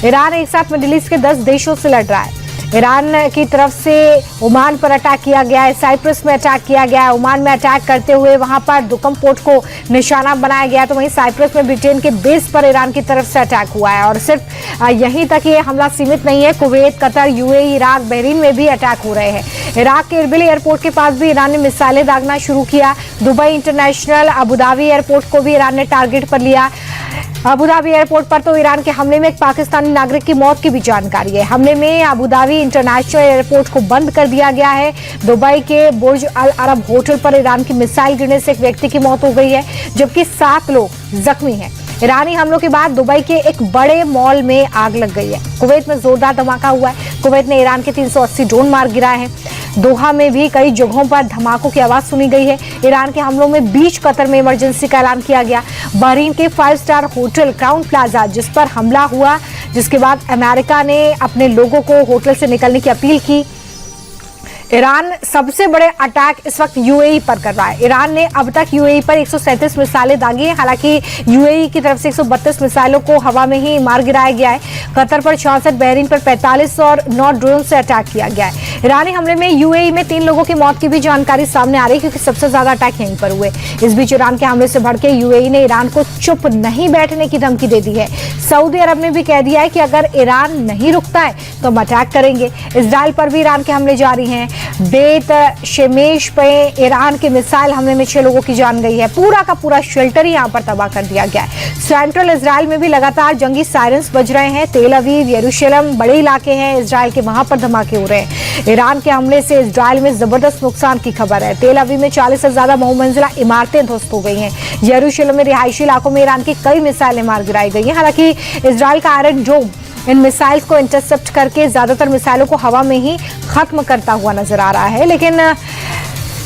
Iran एक साथ middle east के 10 देशों से लड़ रहा है। ईरान की तरफ से ओमान पर अटैक किया गया है, साइप्रस में अटैक किया गया है, ओमान में अटैक करते हुए वहां पर दुकम पोर्ट को निशाना बनाया गया। तो वहीं साइप्रस में ब्रिटेन के बेस पर ईरान की तरफ से अटैक हुआ है। और सिर्फ यहीं तक ये हमला सीमित नहीं है, Kuwait, Qatar, UAE, Iraq, Bahrain में भी अटैक हो रहे हैं। इराक के इरबिल एयरपोर्ट के पास भी ईरान ने मिसाइलें दागना शुरू किया। दुबई इंटरनेशनल, अबुधाबी एयरपोर्ट को भी ईरान ने टारगेट पर लिया। अबुधाबी एयरपोर्ट पर तो ईरान के हमले में एक पाकिस्तानी नागरिक की मौत की भी जानकारी है। हमले में अबुधाबी इंटरनेशनल एयरपोर्ट को बंद कर दिया गया है। दुबई के बुर्ज अल अरब होटल पर ईरान की मिसाइल गिरने से एक व्यक्ति की मौत हो गई है, जबकि 7 लोग जख्मी हैं। ईरानी हमलों के बाद दुबई के एक बड़े मॉल में आग लग गई है। कुवैत में जोरदार धमाका हुआ है। कुवैत ने ईरान के 380 ड्रोन मार गिराए हैं। दोहा में भी कई जगहों पर धमाकों की आवाज सुनी गई है। ईरान के हमलों में बीच कतर में इमरजेंसी का ऐलान किया गया। बहरीन के 5 स्टार होटल क्राउन प्लाजा जिस पर हमला हुआ, जिसके बाद अमेरिका ने अपने लोगों को होटल से निकलने की अपील की। ईरान सबसे बड़े अटैक इस वक्त यूएई पर कर रहा है। ईरान ने अब तक यूएई पर 137 मिसाइलें दागी हैं। हालांकि यूएई की तरफ से 132 मिसाइलों को हवा में ही मार गिराया गया है। कतर पर 66, बहरीन पर 45 और 9 ड्रोन से अटैक किया गया है। ईरानी हमले में यूएई में 3 लोगों की मौत की भी जानकारी सामने आ रही है, क्योंकि सबसे ज्यादा अटैक यहीं पर हुए। इस बीच ईरान के हमले से भड़के यूएई ने ईरान को चुप नहीं बैठने की धमकी दे दी है। सऊदी अरब ने भी कह दिया है कि अगर ईरान नहीं रुकता है तो हम अटैक करेंगे। इजराइल पर भी ईरान के हमले जारी हैं। बेत शेमेश पे ईरान के मिसाइल हमले में 6 लोगों की जान गई है। पूरा का पूरा शेल्टर ही यहां पर तबाह कर दिया गया है। सेंट्रल इजराइल में भी लगातार जंगी सायरन्स बज रहे हैं। तेल अवीव, यरूशलेम बड़े इलाके हैं इजराइल के, वहां पर धमाके हो रहे हैं। ईरान के हमले से इजराइल में जबरदस्त नुकसान की खबर है। तेल अवीव में 40 से ज्यादा बहुमंजिला इमारतें ध्वस्त हो गई हैं। यरूशलेम में रिहायशी इलाकों में ईरान की कई मिसाइलें मार गिराई गई हैं। हालांकि इजराइल का आयरन डोम इन मिसाइल्स को इंटरसेप्ट करके ज्यादातर मिसाइलों को हवा में ही खत्म करता हुआ नजर आ रहा है। लेकिन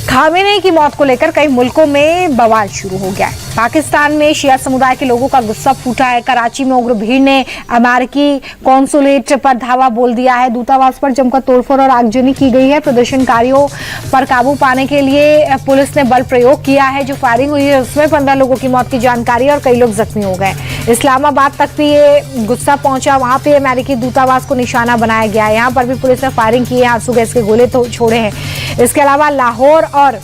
खामेनेई की मौत को लेकर कई मुल्कों में बवाल शुरू हो गया है। पाकिस्तान में शिया समुदाय के लोगों का गुस्सा फूटा है। कराची में उग्र भीड़ ने अमेरिकी कॉन्सुलेट पर धावा बोल दिया है। दूतावास पर जमकर तोड़फोड़ और आगजनी की गई है। प्रदर्शनकारियों पर काबू पाने के लिए पुलिस ने बल प्रयोग किया है। जो फायरिंग हुई है उसमें 15 लोगों की मौत की जानकारी और कई लोग जख्मी हो गए। इस्लामाबाद तक भी ये गुस्सा पहुंचा, वहां पे अमेरिकी दूतावास को निशाना बनाया गया है। यहाँ पर भी पुलिस ने फायरिंग की है, आंसू गैस के गोले तो छोड़े हैं। इसके अलावा लाहौर और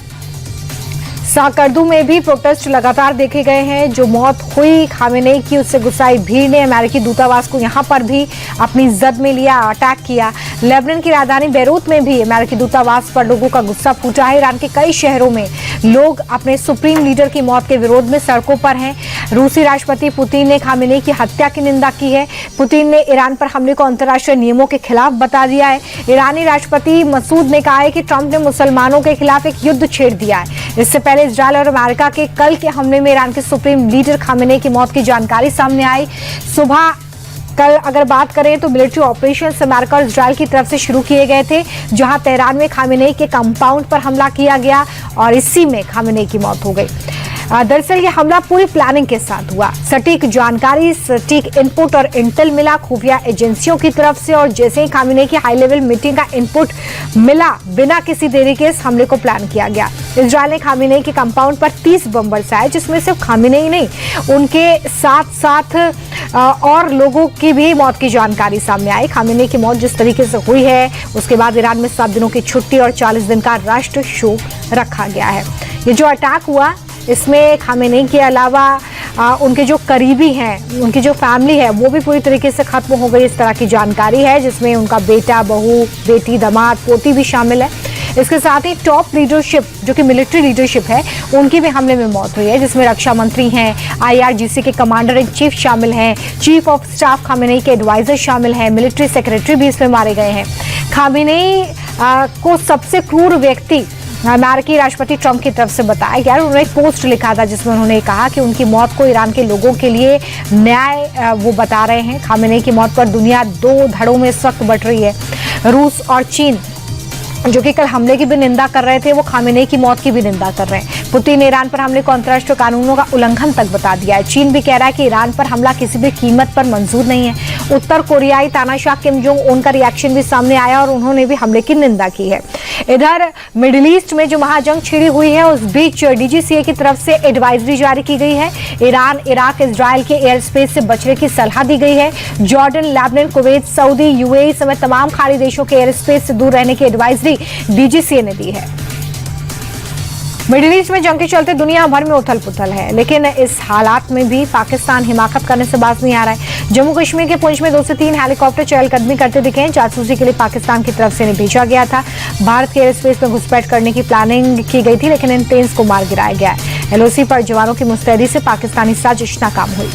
साकर्दू में भी प्रोटेस्ट लगातार देखे गए हैं। जो मौत हुई खामेनेई की, उससे गुस्साई भीड़ ने अमेरिकी दूतावास को यहां पर भी अपनी जद में लिया, अटैक किया। लेबनान की राजधानी बेरूत में भी अमेरिकी दूतावास पर लोगों का गुस्सा फूटा है। ईरान के कई शहरों में लोग अपने सुप्रीम लीडर की मौत के विरोध में सड़कों पर हैं। रूसी राष्ट्रपति पुतिन ने खामेनेई की हत्या की निंदा की है। पुतिन ने ईरान पर हमले को अंतर्राष्ट्रीय नियमों के खिलाफ बता दिया है। ईरानी राष्ट्रपति मसूद ने कहा है कि ट्रंप ने मुसलमानों के खिलाफ एक युद्ध छेड़ दिया है। इससे पहले इजरायल और अमेरिका के कल के हमले में ईरान के सुप्रीम लीडर खामेनेई की मौत की जानकारी सामने आई। सुबह कल अगर बात करें तो मिलिट्री ऑपरेशंस अमेरिका और इजरायल की तरफ से शुरू किए गए थे, जहां तेहरान में खामेनेई के कंपाउंड पर हमला किया गया और इसी में खामेनेई की मौत हो गई। दरअसल ये हमला पूरी प्लानिंग के साथ हुआ। सटीक जानकारी, सटीक इनपुट और इंटेल मिला खुफिया एजेंसियों की तरफ से, और जैसे ही खामेनेई की हाई लेवल मीटिंग का इनपुट मिला, बिना किसी देरी के इस हमले को प्लान किया गया। इजरायल ने खामेनेई के कंपाउंड पर 30 बम बरसाए, जिसमें सिर्फ खामेनेई नहीं, उनके साथ साथ और लोगों की भी मौत की जानकारी सामने आई। खामेनेई की मौत जिस तरीके से हुई है, उसके बाद ईरान में 7 दिनों की छुट्टी और 40 दिन का राष्ट्र शोक रखा गया है। ये जो अटैक हुआ, इसमें खामेनेई के अलावा उनके जो करीबी हैं, उनकी जो फैमिली है, वो भी पूरी तरीके से खत्म हो गई, इस तरह की जानकारी है, जिसमें उनका बेटा, बहू, बेटी, दामाद, पोती भी शामिल है। इसके साथ ही टॉप लीडरशिप, जो कि मिलिट्री लीडरशिप है, उनकी भी हमले में मौत हुई है, जिसमें रक्षा मंत्री हैं, IRGC के कमांडर इन चीफ शामिल हैं, चीफ ऑफ स्टाफ खामेनेई के एडवाइजर शामिल हैं, मिलिट्री सेक्रेटरी भी इसमें मारे गए हैं। खामेनेई को सबसे क्रूर व्यक्ति अमेरिकी राष्ट्रपति ट्रंप की तरफ से बताया गया। उन्होंने एक पोस्ट लिखा था जिसमें उन्होंने कहा कि उनकी मौत को ईरान के लोगों के लिए न्याय वो बता रहे हैं। खामेनेई की मौत पर दुनिया 2 धड़ों में इस वक्त बट रही है। रूस और चीन जो कि कल हमले की भी निंदा कर रहे थे, वो खामेनेई की मौत की भी निंदा कर रहे हैं। पुतिन ने ईरान पर हमले को अंतर्राष्ट्रीय कानूनों का उल्लंघन तक बता दिया है। चीन भी कह रहा है कि ईरान पर हमला किसी भी कीमत पर मंजूर नहीं है। उत्तर कोरियाई तानाशाह किम जोंग उन का रिएक्शन भी सामने आया और उन्होंने भी हमले की निंदा की है। इधर मिडिल ईस्ट में जो महाजंग छिड़ी हुई है, उस बीच डीजीसीए की तरफ से एडवाइजरी जारी की गई है। ईरान, इराक, इजराइल के एयर स्पेस से बचने की सलाह दी गई है। Jordan, Lebanon, Kuwait, Saudi, UAE समेत तमाम खाड़ी देशों के एयर स्पेस से दूर रहने की एडवाइजरी डीजीसीए ने दी है। मिडिल ईस्ट में जंग के चलते दुनिया भर में उथल पुथल है, लेकिन इस हालात में भी पाकिस्तान हिमाकत करने से बाज नहीं आ रहा है। जम्मू कश्मीर के पुंछ में 2 से 3 हेलीकॉप्टर चहलकदमी करते दिखे हैं। जासूसी के लिए पाकिस्तान की तरफ से इन्हें भेजा गया था। भारत के एयर स्पेस में घुसपैठ करने की प्लानिंग की गई थी, लेकिन इन प्लेन्स को मार गिराया गया है। एलओसी पर जवानों की मुस्तैदी से पाकिस्तानी साजिश नाकाम हुई।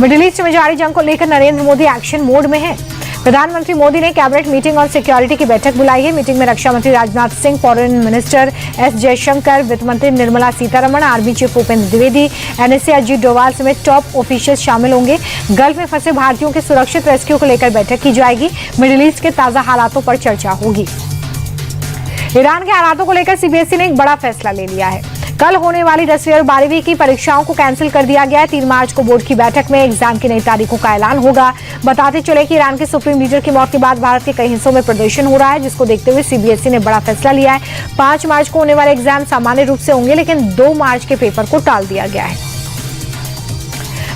मिडिल ईस्ट में जारी जंग को लेकर नरेंद्र मोदी एक्शन मोड में है। प्रधानमंत्री मोदी ने कैबिनेट मीटिंग और सिक्योरिटी की बैठक बुलाई है। मीटिंग में रक्षा मंत्री Rajnath Singh, foreign minister S Jaishankar, वित्त मंत्री Nirmala Sitharaman, army chief Bhupendra Dwivedi, NSA Ajit Doval समेत टॉप ऑफिशियल्स शामिल होंगे। गल्फ में फंसे भारतीयों के सुरक्षित रेस्क्यू को लेकर बैठक की जाएगी। मिडिल ईस्ट के ताजा हालातों पर चर्चा होगी। ईरान के हालातों को लेकर सीबीएसई ने एक बड़ा फैसला ले लिया है। कल होने वाली 10वीं और 12वीं की परीक्षाओं को कैंसिल कर दिया गया है। 3 मार्च को बोर्ड की बैठक में एग्जाम की नई तारीखों का ऐलान होगा। बताते चले कि ईरान के सुप्रीम लीडर की मौत के बाद भारत के कई हिस्सों में प्रदर्शन हो रहा है, जिसको देखते हुए सीबीएसई ने बड़ा फैसला लिया है। 5 मार्च को होने वाले एग्जाम सामान्य रूप से होंगे, लेकिन 2 मार्च के पेपर को टाल दिया गया है।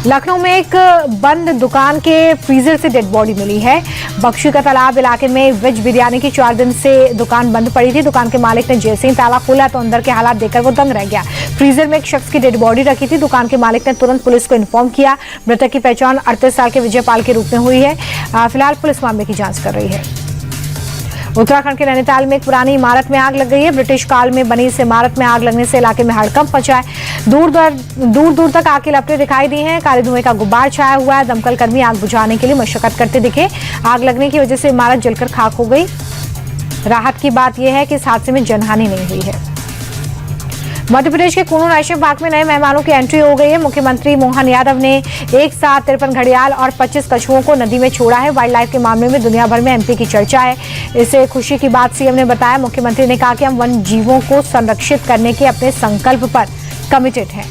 लखनऊ में एक बंद दुकान के फ्रीजर से डेड बॉडी मिली है। बख्शी का तालाब इलाके में वेज बिरयानी की 4 दिन से दुकान बंद पड़ी थी। दुकान के मालिक ने जैसे ही ताला खोला तो अंदर के हालात देखकर वो दंग रह गया। फ्रीजर में एक शख्स की डेड बॉडी रखी थी। दुकान के मालिक ने तुरंत पुलिस को इन्फॉर्म किया। मृतक की पहचान 38 साल के विजयपाल के रूप में हुई है। फिलहाल पुलिस मामले की जांच कर रही है। उत्तराखंड के नैनीताल में एक पुरानी इमारत में आग लग गई है। ब्रिटिश काल में बनी इस इमारत में आग लगने से इलाके में हड़कंप मचा है। दूर तक आग की लपटें दिखाई दी हैं। काले धुएं का गुब्बार छाया हुआ है। दमकल कर्मी आग बुझाने के लिए मशक्कत करते दिखे। आग लगने की वजह से इमारत जलकर खाक हो गई। राहत की बात यह है कि इस हादसे में जनहानि नहीं हुई है। मध्य प्रदेश के कुनू नेशनल पार्क में नए मेहमानों की एंट्री हो गई है। मुख्यमंत्री मोहन यादव ने एक साथ 53 घड़ियाल और 25 कछुओं को नदी में छोड़ा है। वाइल्ड लाइफ के मामले में दुनिया भर में एमपी की चर्चा है। इसे खुशी की बात सीएम ने बताया। मुख्यमंत्री ने कहा कि हम वन जीवों को संरक्षित करने के अपने संकल्प पर कमिटेड हैं।